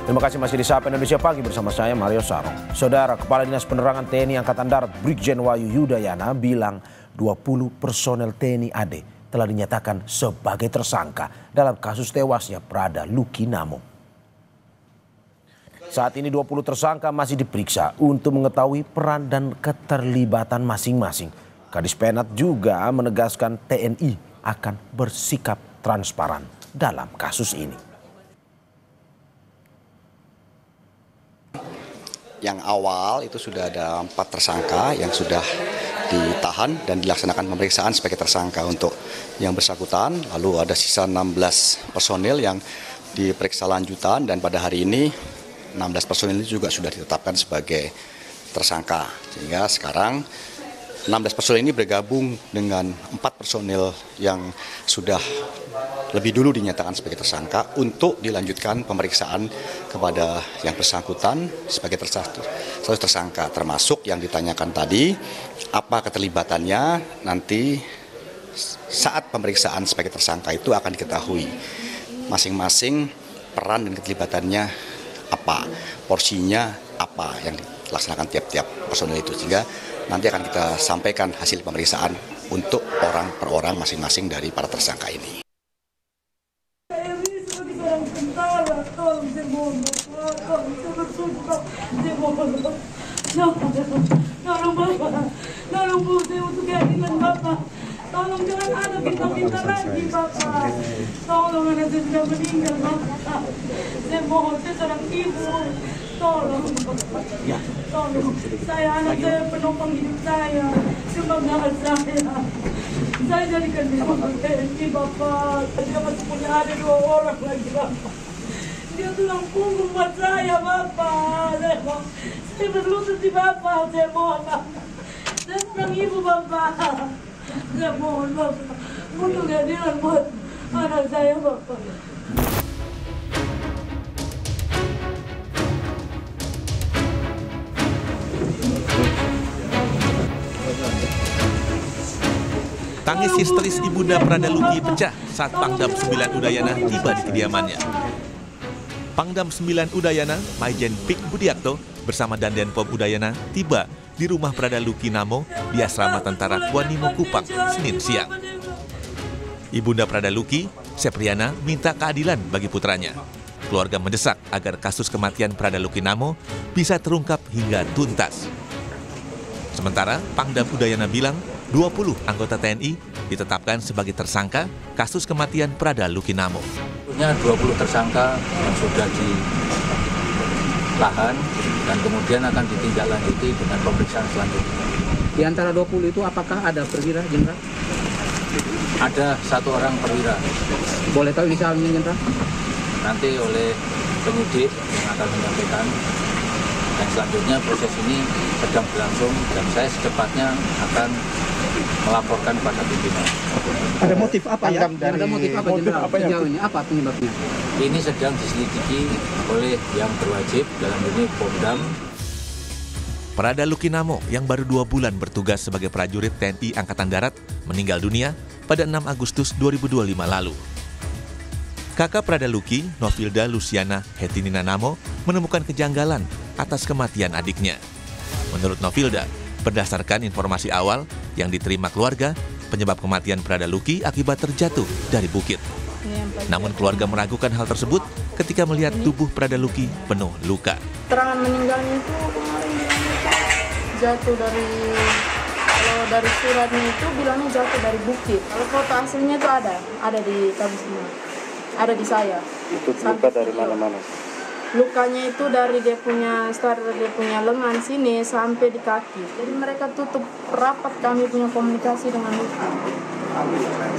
Terima kasih masih di Sapa Indonesia Pagi bersama saya Mario Sarong. Saudara, Kepala Dinas Penerangan TNI Angkatan Darat Brigjen Wahyu Yudayana bilang 20 personel TNI AD telah dinyatakan sebagai tersangka dalam kasus tewasnya Prada Luki Namo. Saat ini 20 tersangka masih diperiksa untuk mengetahui peran dan keterlibatan masing-masing. Kadis Penat juga menegaskan TNI akan bersikap transparan dalam kasus ini. Yang awal itu sudah ada 4 tersangka yang sudah ditahan dan dilaksanakan pemeriksaan sebagai tersangka untuk yang bersangkutan. Lalu ada sisa 16 personil yang diperiksa lanjutan dan pada hari ini 16 personil ini juga sudah ditetapkan sebagai tersangka. Sehingga sekarang 16 personil ini bergabung dengan 4 personil yang sudah lebih dulu dinyatakan sebagai tersangka untuk dilanjutkan pemeriksaan kepada yang bersangkutan sebagai tersangka, termasuk yang ditanyakan tadi apa keterlibatannya. Nanti saat pemeriksaan sebagai tersangka itu akan diketahui masing-masing peran dan keterlibatannya apa, porsinya apa yang dilaksanakan tiap-tiap personil itu, sehingga nanti akan kita sampaikan hasil pemeriksaan untuk orang per orang masing-masing dari para tersangka ini. Tolong jangan ada minta lagi Bapak. Tolong anak saya sudah meninggal Bapak. Saya mohon, saya seorang ibu. Tolong Bapak. Tolong, saya anak saya penopang hidup saya. Kebanggaan saya. Saya jadikan dia TNI Bapak. Dia masih punya ada 2 orang lagi Bapak. Dia tulang punggung buat saya Bapak. Saya berlutut di Bapak. Saya mohon Bapak. Saya seorang ibu Bapak. Saya mohon Bapak untuk keadilan buat anak saya Bapak. Tangis histeris Ibunda Prada Luki pecah saat Pangdam 9 Udayana tiba di kediamannya. Pangdam 9 Udayana, Maijen Pik Budiakto bersama Dandenpom Udayana tiba di rumah Prada Luki Namo di asrama tentara Kuanimo Kupang, Senin siang. Ibunda Prada Luki, Sepriana, minta keadilan bagi putranya. Keluarga mendesak agar kasus kematian Prada Luki Namo bisa terungkap hingga tuntas. Sementara Pangdam Udayana bilang 20 anggota TNI ditetapkan sebagai tersangka kasus kematian Prada Luki Namo. 20 tersangka yang sudah ditahan dan kemudian akan ditindaklanjuti dengan pemeriksaan selanjutnya. Di antara 20 itu apakah ada perwira, Jenderal? Ada 1 orang perwira. Boleh tahu inisialnya, Jenderal? Nanti oleh penyidik yang akan menyampaikan. Dan selanjutnya proses ini sedang berlangsung dan saya secepatnya akan melaporkan pada pimpinan. Ada motif apa ya? Ada motif apa, Jenderal? Apa penyebabnya? Ini sedang diselidiki oleh yang berwajib dalam ini Pangdam. Prada Luki Namo yang baru 2 bulan bertugas sebagai prajurit TNI Angkatan Darat meninggal dunia pada 6 Agustus 2025 lalu. Kakak Prada Luki, Novilda Luciana Hetinina Namo, menemukan kejanggalan atas kematian adiknya. Menurut Novilda, berdasarkan informasi awal yang diterima keluarga, penyebab kematian Prada Luki akibat terjatuh dari bukit. Namun keluarga meragukan hal tersebut ketika melihat tubuh Prada Luki penuh luka. Keterangan meninggalnya itu kemarin jatuh kalau dari suratnya itu bilangnya jatuh dari bukit. Kalau foto aslinya itu ada di tabungan, ada di saya. Itu luka dari mana-mana? Lukanya itu dari dia punya lengan sini sampai di kaki. Jadi mereka tutup rapat kami punya komunikasi dengan Luki.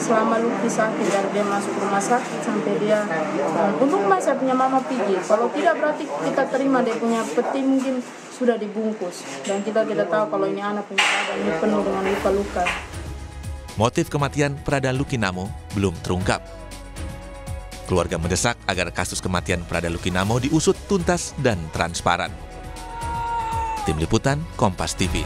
Selama Luki sakit dari dia masuk rumah sakit sampai dia untuk saya punya mama pergi. Kalau tidak berarti kita terima dia punya peti mungkin sudah dibungkus dan kita tahu kalau ini anak punya badan ini penuh dengan luka-luka. Motif kematian Prada Luki Namo belum terungkap. Keluarga mendesak agar kasus kematian Prada Luki Namo diusut tuntas dan transparan. Tim Liputan, Kompas TV.